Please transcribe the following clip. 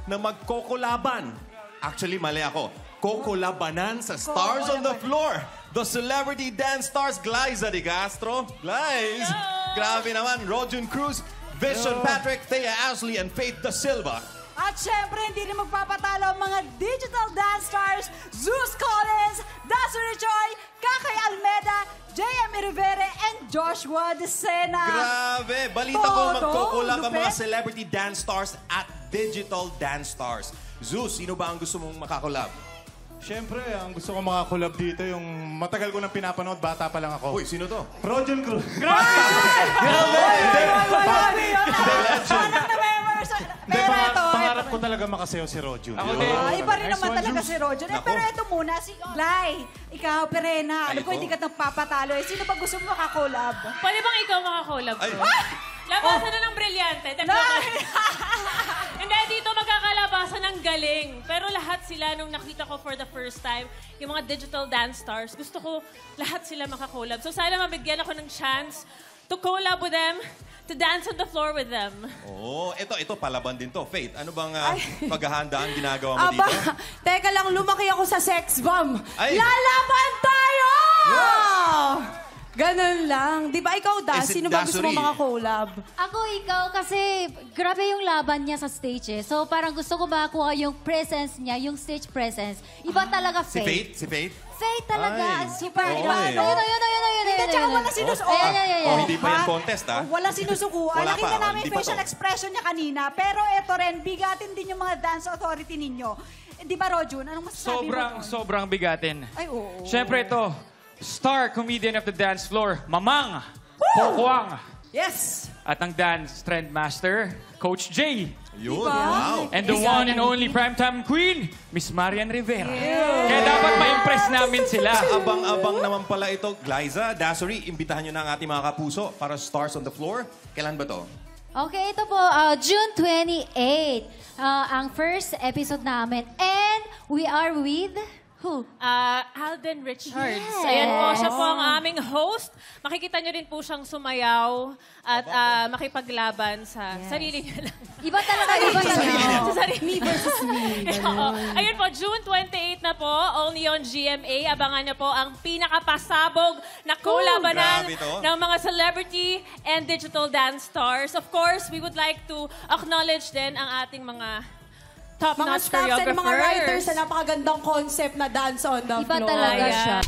na magkokolaban. Actually, mali ako. Kokolabanan sa Stars on the Floor. The Celebrity Dance Stars, Glyza de Castro. Glyz! Grabe naman, Rojun Cruz, Vision Patrick, Thea Ashley, and Faith Da Silva. At syempre, hindi rin magpapatalo ang mga digital dance stars, Zeus Collins, Dasuri Choi, Kakay Almeda, J.M. Rivera, and Joshua De Sena. Grabe! Balita ko magkokolab ang mga celebrity dance stars at digital dance stars. Zeus, sino ba ang gusto mong makakolab? Siyempre, ang gusto ko makakolab dito, yung matagal ko nang pinapanood, bata pa lang ako. Uy, sino to? Rojun Cruz. Pangarap ko talaga makasayaw si Rojun. Iba rin naman talaga si Rojun. Pero ito muna, si Glay. Ikaw, Perena. Alam ko hindi ka nagpapatalo. Sino ba gusto mo makakolab? Pwede bang ikaw makakolab ko? Labasan na ng brilyante. Hindi, dito magkakalabasan ng galing. Pero lahat sila, nung nakita ko for the first time, yung mga digital dance stars, gusto ko lahat sila makakolab. So sana mabigyan ako ng chance to collab with them, to dance on the floor with them. Oo, ito, palaban din to. Faith, ano bang paghahanda ang ginagawa mo dito? Teka lang, lumaki ako sa sex bomb. Ay. Lalaban tayo! Ganun lang. Di ba ikaw, Da? Sino ba gusto mo makakolab? Ako, ikaw, kasi grabe yung laban niya sa stage eh. So parang gusto ko makakuha yung presence niya, yung stage presence. Iba talaga, Faith. Si Faith? Faith talaga. Super. Oo, Yun. Hindi, tsaka wala sinusukuan. Oh, hindi pa yung contest, ha? Wala sinusukuan. Wala pa. Nakita namin Hindi yung pa facial to. expression niya kanina. Pero ito rin, bigatin din yung mga dance authority ninyo. Di ba, Rojun? Anong masasabi mo? Sobrang bigatin. Ay, oo. Siyempre ito, star comedian of the dance floor, Mamang Pokwang. Yes! At ang dance trend master, Coach J. Yun, wow. And the one and only primetime queen, Miss Marian Rivera. Kaya dapat ma-impress namin sila. Abang-abang naman pala ito. Glyza, Dasuri, imbitahan nyo na ang ating mga kapuso para Stars on the Floor. Kailan ba to? Okay, ito po, June 28. Ang first episode namin. And we are with... Who? Alden Richards. Ayan po, siya po ang aming host. Makikita niyo din po siyang sumayaw at makipaglaban sa sarili niya lang. Iba talaga. Sa sarili. Me versus me. Ayun po, June 28 na po, only on GMA. Abangan niyo po ang pinakapasabog na kolabanan ng mga celebrity and digital dance stars. Of course, we would like to acknowledge din ang ating mga Mga staffs and mga writers sa napakagandang concept na dance on the floor. Iba talaga siya.